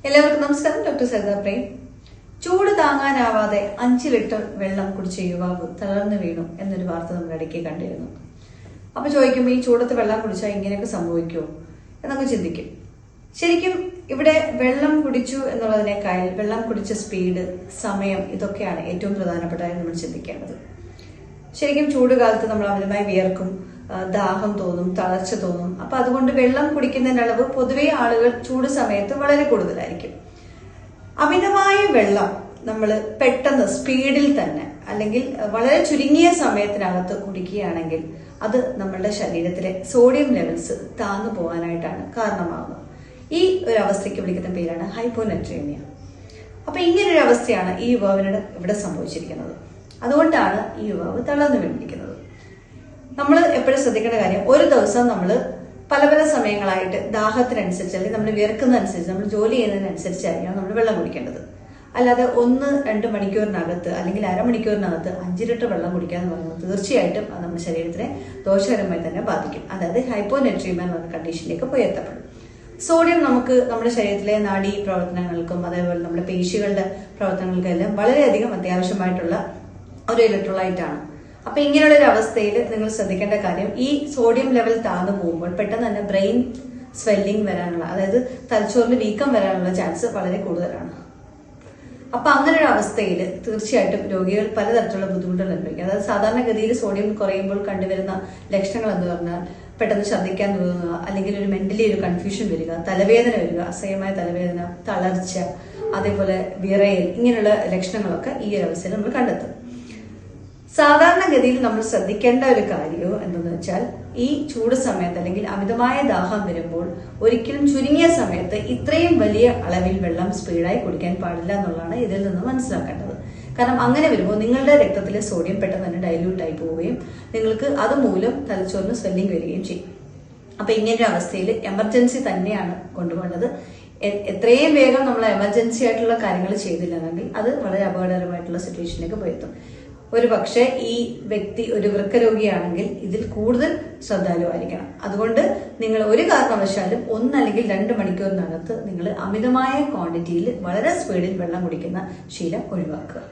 എല്ലാവർക്കും നമസ്കാരം. ഡോക്ടർ സരിത പ്രേം. ചൂട് താങ്ങാനാവാതെ 5 ലിറ്റർ വെള്ളം കുടിച്ച യുവാവ് തളർന്നു വീണു എന്നൊരു വാർത്ത നമ്മുടെ ഇടയ്ക്ക് കണ്ടിരുന്നു. അപ്പൊ ചോദിക്കും, ഈ ചൂടത്ത് വെള്ളം കുടിച്ചാൽ ഇങ്ങനെയൊക്കെ സംഭവിക്കുമോ എന്നൊക്കെ ചിന്തിക്കും. ശരിക്കും ഇവിടെ വെള്ളം കുടിച്ചു എന്നുള്ളതിനേക്കാൾ വെള്ളം കുടിച്ച സ്പീഡ്, സമയം, ഇതൊക്കെയാണ് ഏറ്റവും പ്രധാനപ്പെട്ടതായി നമ്മൾ ചിന്തിക്കേണ്ടത്. ശരിക്കും ചൂട് കാലത്ത് നമ്മൾ അമിതമായി വിയർക്കും, ദാഹം തോന്നും, തളർച്ച തോന്നും. അപ്പൊ അതുകൊണ്ട് വെള്ളം കുടിക്കുന്നതിന്റെ അളവ് പൊതുവെ ആളുകൾ ചൂട് സമയത്ത് വളരെ കൂടുതലായിരിക്കും. അമിതമായ വെള്ളം നമ്മൾ പെട്ടെന്ന് സ്പീഡിൽ തന്നെ അല്ലെങ്കിൽ വളരെ ചുരുങ്ങിയ സമയത്തിനകത്ത് കുടിക്കുകയാണെങ്കിൽ അത് നമ്മളുടെ ശരീരത്തിലെ സോഡിയം ലെവൽസ് താന്നു പോകാനായിട്ടാണ് കാരണമാകുന്നത്. ഈ ഒരു അവസ്ഥയ്ക്ക് വിളിക്കുന്ന പേരാണ് ഹൈപ്പോനെട്രീമിയ. അപ്പൊ ഇങ്ങനൊരു അവസ്ഥയാണ് ഈ യുവാവിനോട് ഇവിടെ സംഭവിച്ചിരിക്കുന്നത്. അതുകൊണ്ടാണ് ഈ യുവാവ് തളർന്നു വീണിരിക്കുന്നത്. നമ്മൾ എപ്പോഴും ശ്രദ്ധിക്കേണ്ട കാര്യം, ഒരു ദിവസം നമ്മൾ പല പല സമയങ്ങളായിട്ട് ദാഹത്തിനനുസരിച്ച് അല്ലെങ്കിൽ നമ്മൾ വിയർക്കുന്നതനുസരിച്ച്, നമ്മൾ ജോലി ചെയ്യുന്നതിനനുസരിച്ചായിരിക്കണം നമ്മൾ വെള്ളം കുടിക്കേണ്ടത്. അല്ലാതെ 1-2 മണിക്കൂറിനകത്ത് അല്ലെങ്കിൽ അരമണിക്കൂറിനകത്ത് 5 ലിറ്റർ വെള്ളം കുടിക്കുക എന്ന് പറയുന്നത് തീർച്ചയായിട്ടും അത് നമ്മുടെ ശരീരത്തിനെ ദോഷകരമായി തന്നെ ബാധിക്കും. അതായത് ഹൈപ്പോനെട്രീമിയ എന്ന കണ്ടീഷനിലേക്ക് പോയി എത്തപ്പെടും. സോഡിയം നമുക്ക് നമ്മുടെ ശരീരത്തിലെ നാഡീ പ്രവർത്തനങ്ങൾക്കും അതേപോലെ നമ്മുടെ പേശികളുടെ പ്രവർത്തനങ്ങൾക്കും എല്ലാം വളരെയധികം അത്യാവശ്യമായിട്ടുള്ള ഒരു ഇലക്ട്രോലൈറ്റ് ആണ്. അപ്പൊ ഇങ്ങനെയുള്ള ഒരു അവസ്ഥയിൽ നിങ്ങൾ ശ്രദ്ധിക്കേണ്ട കാര്യം, ഈ സോഡിയം ലെവൽ താഴ്ന്നു പോകുമ്പോൾ പെട്ടെന്ന് തന്നെ ബ്രെയിൻ സ്വെല്ലിംഗ് വരാനുള്ള, അതായത് തലച്ചോറിന് വീക്കം വരാനുള്ള ചാൻസ് വളരെ കൂടുതലാണ്. അപ്പൊ അങ്ങനെ ഒരു അവസ്ഥയിൽ തീർച്ചയായിട്ടും രോഗികൾ പലതരത്തിലുള്ള ബുദ്ധിമുട്ടുകൾ അനുഭവിക്കും. അതായത് സാധാരണഗതിയിൽ സോഡിയം കുറയുമ്പോൾ കണ്ടുവരുന്ന ലക്ഷണങ്ങൾ എന്ന് പറഞ്ഞാൽ പെട്ടെന്ന് ഛർദ്ദിക്കാൻ തോന്നുക, അല്ലെങ്കിൽ ഒരു മെന്റലി ഒരു കൺഫ്യൂഷൻ വരിക, തലവേദന വരിക, അസഹ്യമായ തലവേദന, തളർച്ച, അതേപോലെ വിറയൽ, ഇങ്ങനെയുള്ള ലക്ഷണങ്ങളൊക്കെ ഈ ഒരു അവസ്ഥയിൽ നമ്മൾ കണ്ടെത്തും. സാധാരണഗതിയിൽ നമ്മൾ ശ്രദ്ധിക്കേണ്ട ഒരു കാര്യവും എന്തെന്ന് വെച്ചാൽ, ഈ ചൂട് സമയത്ത് അല്ലെങ്കിൽ അമിതമായ ദാഹം വരുമ്പോൾ ഒരിക്കലും ചുരുങ്ങിയ സമയത്ത് ഇത്രയും വലിയ അളവിൽ വെള്ളം സ്പീഡായി കുടിക്കാൻ പാടില്ല എന്നുള്ളതാണ് ഇതിൽ നിന്ന് മനസ്സിലാക്കേണ്ടത്. കാരണം അങ്ങനെ വരുമ്പോൾ നിങ്ങളുടെ രക്തത്തിലെ സോഡിയം പെട്ടെന്ന് തന്നെ ഡൈല്യൂട്ടായി പോവുകയും നിങ്ങൾക്ക് അതുമൂലം തലച്ചോറിന് സ്വെല്ലിംഗ് വരികയും ചെയ്യും. അപ്പൊ ഇങ്ങനൊരു അവസ്ഥയിൽ എമർജൻസി തന്നെയാണ് കൊണ്ടുപോകേണ്ടത്. എത്രയും വേഗം നമ്മൾ എമർജൻസി ആയിട്ടുള്ള കാര്യങ്ങൾ ചെയ്തില്ലെങ്കിൽ അത് വളരെ അപകടകരമായിട്ടുള്ള സിറ്റുവേഷനിലേക്ക് പോയെത്തും. ഒരു പക്ഷേ ഈ വ്യക്തി ഒരു വൃക്കരോഗിയാണെങ്കിൽ ഇതിൽ കൂടുതൽ ശ്രദ്ധാലുവായിരിക്കണം. അതുകൊണ്ട് നിങ്ങൾ ഒരു കാരണവശാലും 1 അല്ലെങ്കിൽ 2 മണിക്കൂറിനകത്ത് നിങ്ങൾ അമിതമായ ക്വാണ്ടിറ്റിയിൽ വളരെ സ്പീഡിൽ വെള്ളം കുടിക്കുന്ന ശീലം ഒഴിവാക്കുക.